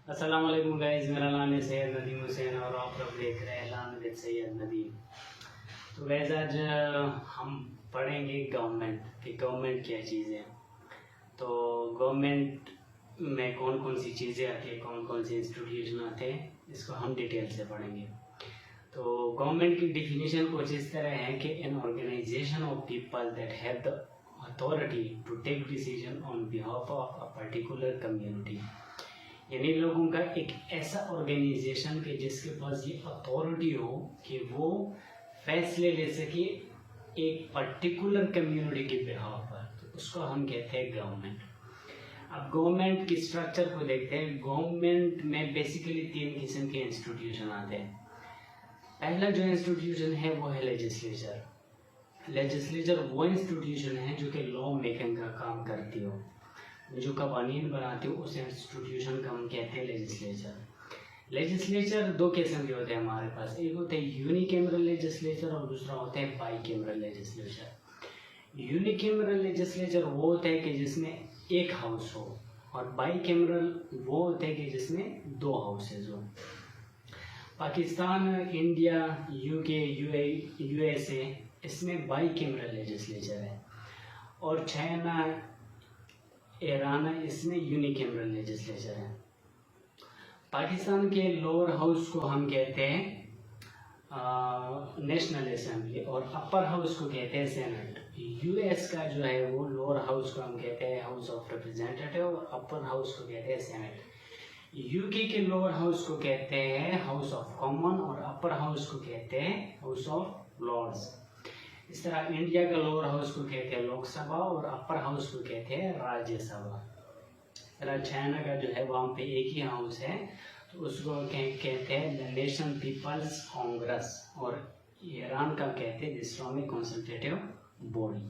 अस्सलाम वालेकुम गाइस, मेरा नाम है सैयद नदीम हुसैन और आप लोग देख रहे हैं लर्न विद सैयद नदीम। तो गाइस आज हम पढ़ेंगे गवर्नमेंट कि गवर्नमेंट क्या चीज़ है। तो गवर्नमेंट में कौन कौन सी चीज़ें आती है, कौन कौन से इंस्टीट्यूशन आते हैं, इसको हम डिटेल से पढ़ेंगे। तो गवर्नमेंट की डिफिनीशन कुछ इस तरह है कि an organisation of people that have the authority to take decision on behalf of a particular community, यानी लोगों का एक ऐसा ऑर्गेनाइजेशन के जिसके पास ये अथॉरिटी हो कि वो फैसले ले सके एक पर्टिकुलर कम्युनिटी के बिहाफ पर, तो उसको हम कहते हैं गवर्नमेंट। अब गवर्नमेंट की स्ट्रक्चर को देखते हैं। गवर्नमेंट में बेसिकली 3 किस्म के इंस्टीट्यूशन आते हैं। पहला जो इंस्टीट्यूशन है वो है लेजिस्लेचर। लेजिस्लेचर वो इंस्टीट्यूशन है जो कि लॉ मेकिंग का काम करती हो, जो कवानीन बनाते हो, उस इंस्टीट्यूशन का हम कहते हैं लेजिस्लेचर। लेजिस्लेचर 2 किस्म के होते हैं हमारे पास, एक होता है यूनिकैमरल लेजिस्लेचर और दूसरा होता है बाईकैमरल लेजिस्लेचर। यूनिकैमरल लेजिस्लेचर वो होता है कि जिसमें एक हाउस हो, और बाईकैमरल वो होता है कि जिसमें 2 हाउसेज हो। पाकिस्तान, इंडिया, यूके, यूएसए इसमें बाईकैमरल लेजिस्लेचर है, और चाइना, ईरान इसमें यूनिकैमरल लेजिस्लेचर है। पाकिस्तान के लोअर हाउस को हम कहते हैं नेशनल असेंबली और अपर हाउस को कहते हैं सेनेट। यूएस का जो है वो लोअर हाउस को हम कहते हैं हाउस ऑफ रिप्रेजेंटेटिव और अपर हाउस को कहते हैं सेनेट। यूके के लोअर हाउस को कहते हैं हाउस ऑफ कॉमन और अपर हाउस को कहते हैं हाउस ऑफ लॉर्ड्स। इस तरह इंडिया का लोअर हाउस को कहते हैं लोकसभा और अपर हाउस को कहते हैं राज्यसभा। चाइना का जो है वहाँ पे एक ही हाउस है, तो उसको कहते हैं द नेशन पीपल्स कांग्रेस, और ईरान का कहते हैं इस्लामिक कंसल्टेटिव बॉडी।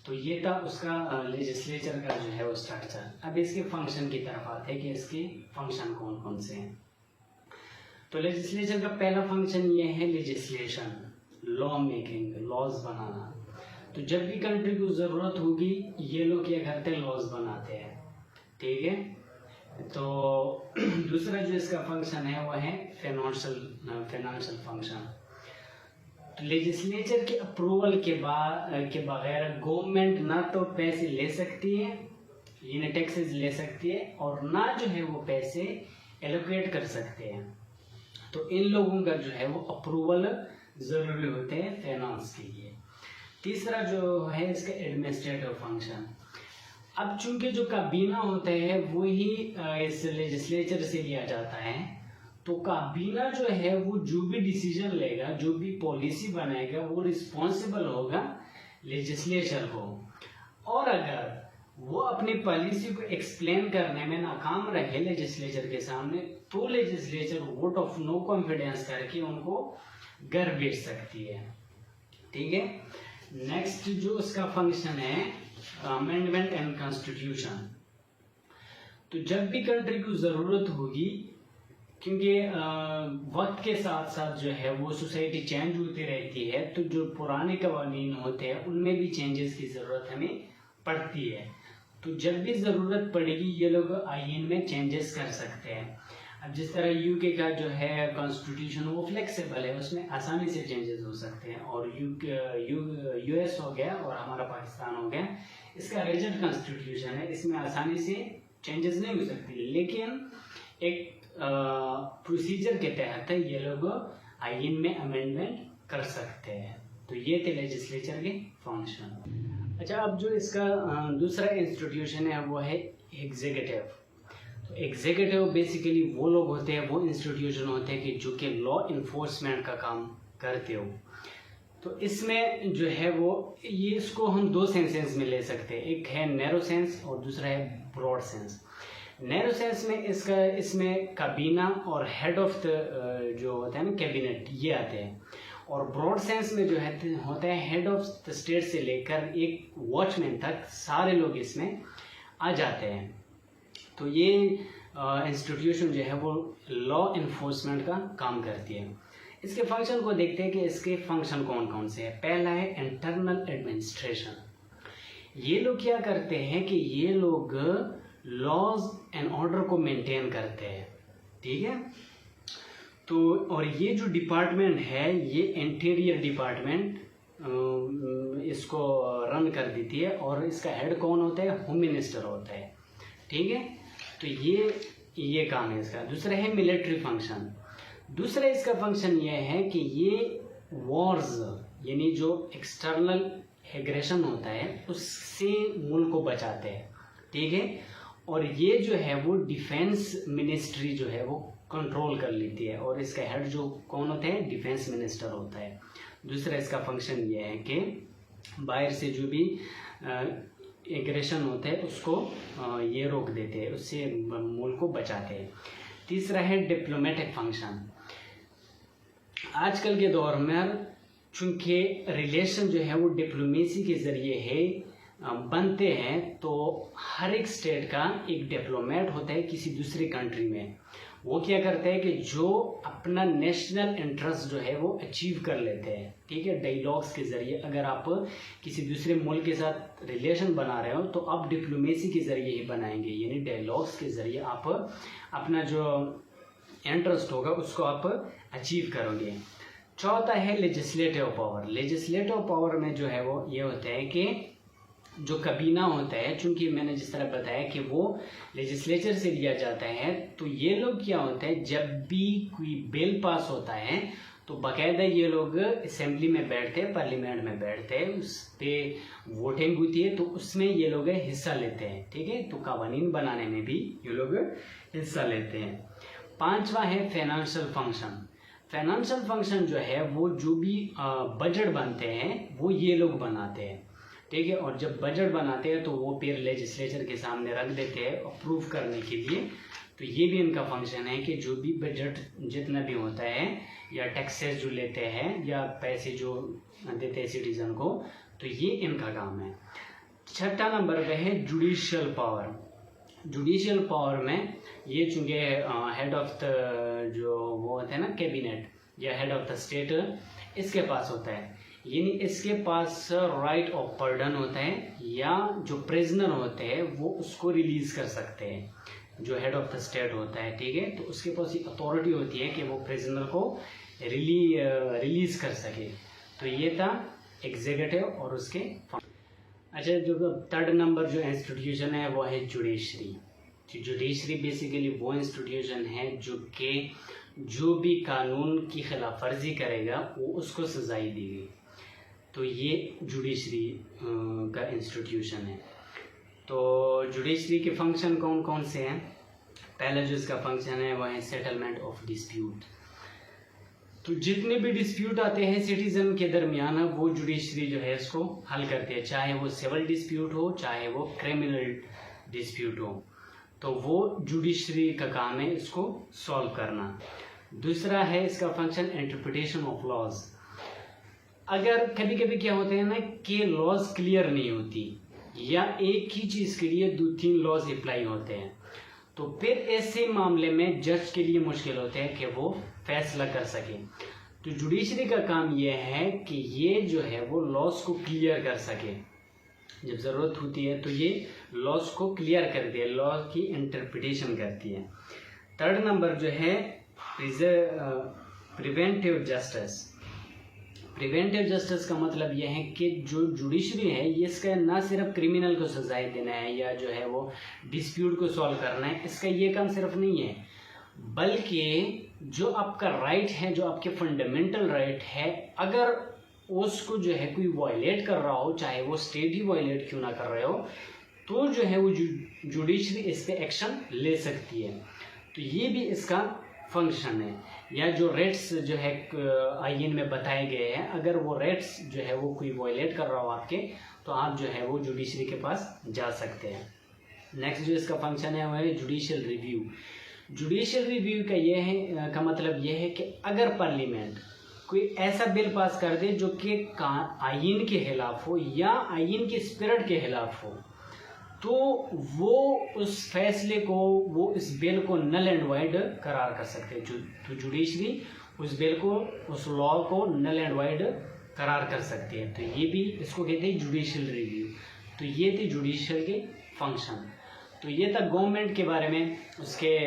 तो ये था उसका लेजिस्लेचर का जो है वो स्ट्रक्चर। अब इसके फंक्शन की तरफ आते हैं कि इसके फंक्शन कौन कौन से हैं। तो लेजिस्लेचर का पहला फंक्शन ये है लेजिस्लेशन, लॉ मेकिंग, लॉज बनाना। तो जब भी कंट्री को ज़रूरत होगी ये लोग क्या करते हैं, लॉज बनाते हैं, ठीक है। तो दूसरा जो इसका फंक्शन है वो है फाइनेंशियल फंक्शन। तो लेजिस्लेचर के अप्रूवल के बगैर गवर्नमेंट ना तो पैसे ले सकती है, यानी टैक्सेस ले सकती है, और ना जो है वो पैसे एलोकेट कर सकते हैं। तो इन लोगों का जो है वो अप्रूवल ज़रूरी होते हैं फाइनेंस के लिए। तीसरा जो है इसका एडमिनिस्ट्रेटिव फंक्शन। अब चूंकि जो काबीना होता है वो ही इस लेजिस्लेचर से लिया जाता है, तो काबीना जो है वो जो भी डिसीजन लेगा, जो भी पॉलिसी बनाएगा, वो रिस्पॉन्सिबल होगा लेजिस्लेचर को। और अगर वो अपनी पॉलिसी को एक्सप्लेन करने में नाकाम रहे लेजिस्लेचर के सामने, तो legislature vote of no confidence करके उनको घर भेज सकती है, ठीक है। नेक्स्ट जो उसका फंक्शन है अमेंडमेंट एंड कॉन्स्टिट्यूशन। तो जब भी कंट्री को ज़रूरत होगी, क्योंकि वक्त के साथ साथ जो है वो सोसाइटी चेंज होती रहती है, तो जो पुराने कवानीन होते हैं उनमें भी चेंजेस की ज़रूरत हमें पड़ती है। तो जब भी ज़रूरत पड़ेगी ये लोग आईन में चेंजेस कर सकते हैं। अब जिस तरह यूके का जो है कॉन्स्टिट्यूशन वो फ्लेक्सिबल है, उसमें आसानी से चेंजेस हो सकते हैं, और यूएस हो गया और हमारा पाकिस्तान हो गया, इसका रिजिड कॉन्स्टिट्यूशन है, इसमें आसानी से चेंजेस नहीं हो सकती, लेकिन एक प्रोसीजर के तहत ये लोग आईन में अमेंडमेंट कर सकते हैं। तो ये थे लेजिस्लेचर के फंक्शन। अच्छा, अब जो इसका दूसरा इंस्टीट्यूशन है वो है एग्जीक्यूटिव। तो एग्जीक्यूटिव बेसिकली वो लोग होते हैं, वो इंस्टीट्यूशन होते हैं कि जो कि लॉ इन्फोर्समेंट का काम करते हो। तो इसमें जो है वो ये इसको हम 2 सेंसेस में ले सकते हैं, एक है नैरो सेंस और दूसरा है ब्रॉड सेंस। नैरो सेंस में इसमें काबीना और हेड ऑफ द जो होता है ना कैबिनेट, ये आते हैं, और ब्रॉड सेंस में जो है होता है हेड ऑफ द स्टेट से लेकर एक वॉचमैन तक सारे लोग इसमें आ जाते हैं। तो ये इंस्टीट्यूशन जो है वो लॉ इन्फोर्समेंट का काम करती है। इसके फंक्शन को देखते हैं कि इसके फंक्शन कौन कौन से हैं। पहला है इंटरनल एडमिनिस्ट्रेशन। ये लोग क्या करते हैं कि ये लोग लॉज एंड ऑर्डर को मेंटेन करते हैं, ठीक है। तो और ये जो डिपार्टमेंट है ये इंटीरियर डिपार्टमेंट इसको रन कर देती है, और इसका हेड कौन होता है? होम मिनिस्टर होता है, ठीक है। तो ये काम है इसका। दूसरा है मिलिट्री फंक्शन। दूसरा इसका फंक्शन ये है कि ये वॉर्स यानी जो एक्सटर्नल एग्रेशन होता है उससे मुल्क को बचाते हैं, ठीक है। और ये जो है वो डिफेंस मिनिस्ट्री जो है वो कंट्रोल कर लेती है, और इसका हेड जो कौन होता है? डिफेंस मिनिस्टर होता है। दूसरा इसका फंक्शन ये है कि बाहर से जो भी एग्रेशन होता है उसको ये रोक देते हैं, उससे मुल्क को बचाते हैं। तीसरा है डिप्लोमेटिक फंक्शन। आजकल के दौर में चूँकि रिलेशन जो है वो डिप्लोमेसी के ज़रिए है बनते हैं, तो हर एक स्टेट का एक डिप्लोमेट होता है किसी दूसरी कंट्री में। वो क्या करते हैं कि जो अपना नेशनल इंटरेस्ट जो है वो अचीव कर लेते हैं, ठीक है, डायलॉग्स के ज़रिए। अगर आप किसी दूसरे मुल्क के साथ रिलेशन बना रहे हो तो आप डिप्लोमेसी के ज़रिए ही बनाएंगे, यानी डायलॉग्स के ज़रिए आप अपना जो इंटरेस्ट होगा उसको आप अचीव करोगे। चौथा है लेजिस्लेटिव पावर। लेजिस्लेटिव पावर में जो है वो ये होता है कि जो कबीना होता है, चूंकि मैंने जिस तरह बताया कि वो लेजिस्लेचर से लिया जाता है, तो ये लोग क्या होता है, जब भी कोई बिल पास होता है तो बाकायदा ये लोग असेंबली में बैठते हैं, पार्लियामेंट में बैठते हैं, उस पर वोटिंग होती है, तो उसमें ये लोग हिस्सा लेते हैं, ठीक है। तो कानून बनाने में भी ये लोग हिस्सा लेते हैं। पांचवा है फाइनेंशियल फंक्शन। फाइनेंशियल फंक्शन जो है वो जो भी बजट बनते हैं वो ये लोग बनाते हैं, ठीक है। और जब बजट बनाते हैं तो वो फिर लेजिस्लेचर के सामने रख देते हैं अप्रूव करने के लिए। तो ये भी इनका फंक्शन है कि जो भी बजट जितना भी होता है या टैक्सेस जो लेते हैं या पैसे जो देते हैं सिटीजन को, तो ये इनका काम है। छठा नंबर पे है जुडिशियल पावर। जुडिशियल पावर में ये चूँकि हेड ऑफ द जो वो होते हैं ना कैबिनेट या हेड ऑफ द स्टेट, इसके पास होता है, यानी इसके पास राइट ऑफ पार्डन होता है, या जो प्रिजनर होते हैं वो उसको रिलीज कर सकते हैं, जो हेड ऑफ द स्टेट होता है, ठीक है। तो उसके पास ये अथॉरिटी होती है कि वो प्रिजनर को रिलीज कर सके। तो ये था एग्जीक्यूटिव और उसके। अच्छा, जो थर्ड नंबर जो इंस्टीट्यूशन है वो है जुडिशरी। जुडिशरी बेसिकली वो इंस्टीट्यूशन है जो कि जो भी कानून की खिलाफ वर्जी करेगा वो उसको सजाई देगी। तो ये जुडिशरी का इंस्टीट्यूशन है। तो जुडिशरी के फंक्शन कौन कौन से हैं? पहला जो इसका फंक्शन है वह है सेटलमेंट ऑफ डिस्प्यूट। तो जितने भी डिस्प्यूट आते हैं सिटीजन के दरमियान वो जुडिशरी जो है इसको हल करती है, चाहे वो सिविल डिस्प्यूट हो चाहे वो क्रिमिनल डिस्प्यूट हो, तो वो जुडिशरी का काम है इसको सॉल्व करना। दूसरा है इसका फंक्शन इंटरप्रिटेशन ऑफ लॉज। अगर कभी कभी क्या होते हैं ना कि लॉज क्लियर नहीं होती या एक ही चीज़ के लिए 2-3 लॉज अप्लाई होते हैं, तो फिर ऐसे मामले में जज के लिए मुश्किल होते हैं कि वो फैसला कर सके। तो जुडिशरी का काम ये है कि ये जो है वो लॉज को क्लियर कर सके, जब ज़रूरत होती है तो ये लॉज को क्लियर कर दिया, लॉ की इंटरप्रिटेशन करती है। थर्ड नंबर जो है प्रिवेंटिव जस्टिस। प्रिवेंटिव जस्टिस का मतलब यह है कि जो जुडिशरी है ये इसका ना सिर्फ क्रिमिनल को सजाएं देना है या जो है वो डिस्प्यूट को सॉल्व करना है, इसका ये काम सिर्फ नहीं है, बल्कि जो आपका राइट है, जो आपके फंडामेंटल राइट है, अगर उसको जो है कोई वायलेट कर रहा हो, चाहे वो स्टेट ही वायलेट क्यों ना कर रहे हो, तो जो है वो जुडिशरी इस पे एक्शन ले सकती है। तो ये भी इसका फंक्शन है। या जो रेट्स जो है आईएन में बताए गए हैं, अगर वो रेट्स जो है वो कोई वायलेट कर रहा हो आपके, तो आप जो है वो जुडिशरी के पास जा सकते हैं। नेक्स्ट जो इसका फंक्शन है वो है जुडिशियल रिव्यू। जुडिशियल रिव्यू का ये है का मतलब ये है कि अगर पार्लियामेंट कोई ऐसा बिल पास कर दे जो कि आईन के खिलाफ हो या आईन के स्पिरिट के खिलाफ हो, तो वो उस फैसले को, वो इस बिल को नल एंड वाइड करार कर सकते हैं। तो जुडिशरी उस बिल को, उस लॉ को नल एंड वाइड करार कर सकती है। तो ये भी इसको कहते हैं जुडिशियल रिव्यू। तो ये थे जुडिशियल के फंक्शन। तो ये था गवर्नमेंट के बारे में, उसके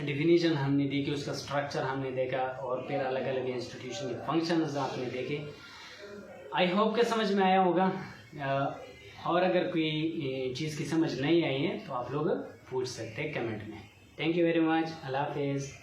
डिफिनीशन हमने देखी, उसका स्ट्रक्चर हमने देखा, और फिर अलग अलग इंस्टीट्यूशन के फंक्शंस आपने देखे। आई होप के समझ में आया होगा। और अगर कोई चीज़ की समझ नहीं आई है तो आप लोग पूछ सकते हैं कमेंट में। Thank you very much. अल्लाह हाफिज़।